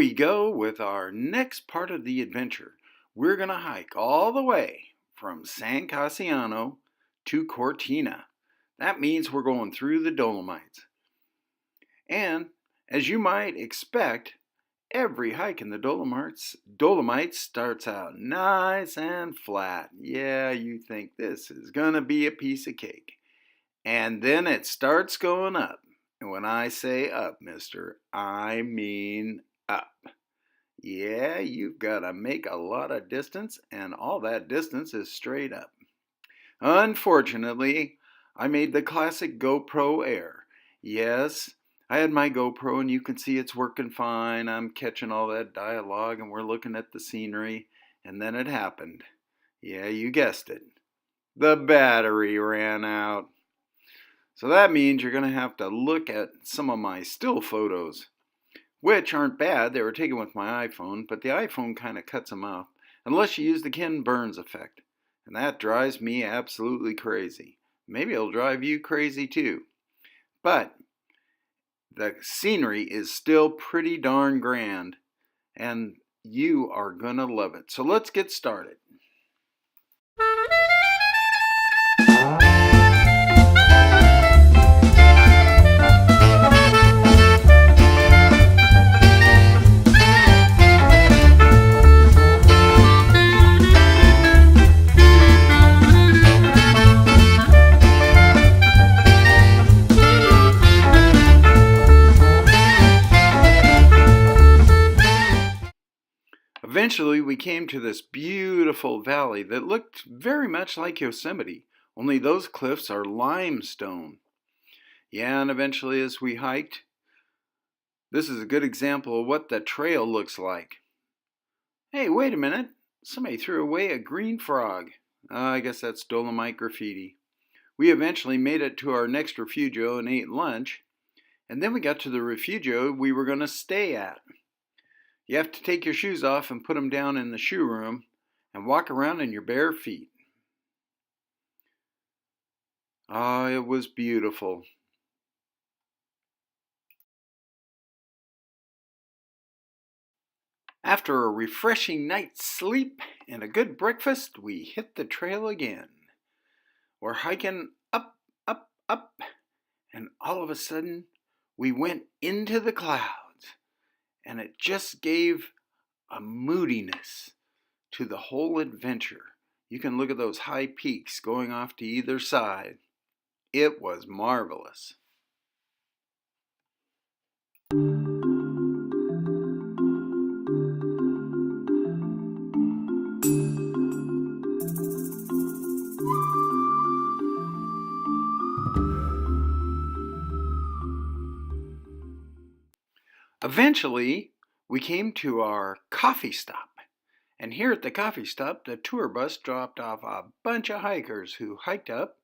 we go with our next part of the adventure. We're going to hike all the way from San Cassiano to Cortina. That means we're going through the Dolomites. And as you might expect, every hike in the Dolomites starts out nice and flat. Yeah, you think this is going to be a piece of cake. And then it starts going up. And when I say up, mister, I mean up. Yeah, you've got to make a lot of distance, and all that distance is straight up. Unfortunately, I made the classic GoPro error. Yes, I had my GoPro, and you can see it's working fine. I'm catching all that dialogue, and we're looking at the scenery, and then it happened. Yeah, you guessed it. The battery ran out. So that means you're going to have to look at some of my still photos, which aren't bad. They were taken with my iPhone, but the iPhone kind of cuts them off, unless you use the Ken Burns effect. And that drives me absolutely crazy. Maybe it'll drive you crazy too. But the scenery is still pretty darn grand, and you are going to love it. So let's get started. Eventually, we came to this beautiful valley that looked very much like Yosemite, only those cliffs are limestone. Yeah, and eventually as we hiked, this is a good example of what the trail looks like. Hey, wait a minute. Somebody threw away a green frog. I guess that's Dolomite graffiti. We eventually made it to our next refugio and ate lunch, and then we got to the refugio we were going to stay at. You have to take your shoes off and put them down in the shoe room and walk around in your bare feet. Ah, it was beautiful. After a refreshing night's sleep and a good breakfast, we hit the trail again. We're hiking up, up, and all of a sudden we went into the clouds, and it just gave a moodiness to the whole adventure. You can look at those high peaks going off to either side. It was marvelous. Eventually, we came to our coffee stop. And here at the coffee stop, the tour bus dropped off a bunch of hikers who hiked up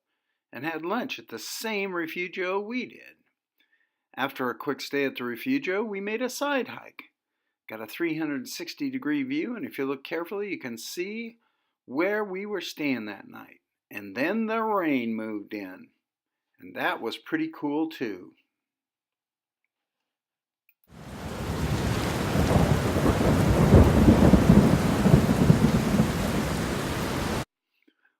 and had lunch at the same refugio we did. After a quick stay at the refugio, we made a side hike. Got a 360-degree view, and if you look carefully, you can see where we were staying that night. And then the rain moved in, and that was pretty cool too.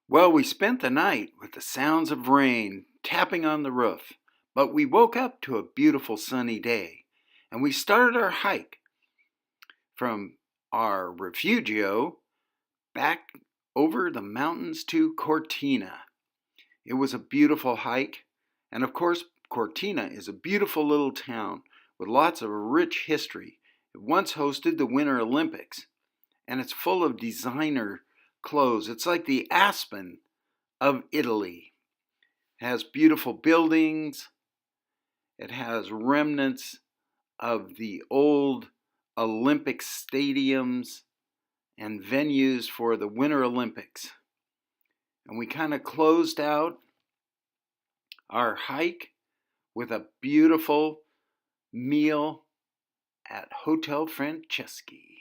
Well, we spent the night with the sounds of rain tapping on the roof, but we woke up to a beautiful sunny day, and we started our hike from our refugio back over the mountains to Cortina. It was a beautiful hike, and of course, Cortina is a beautiful little town with lots of rich history. It once hosted the Winter Olympics, and it's full of designer clothes. It's like the Aspen of Italy. It has beautiful buildings. It has remnants of the old Olympic stadiums and venues for the Winter Olympics. And we kind of closed out our hike with a beautiful meal at Hotel Franceschi.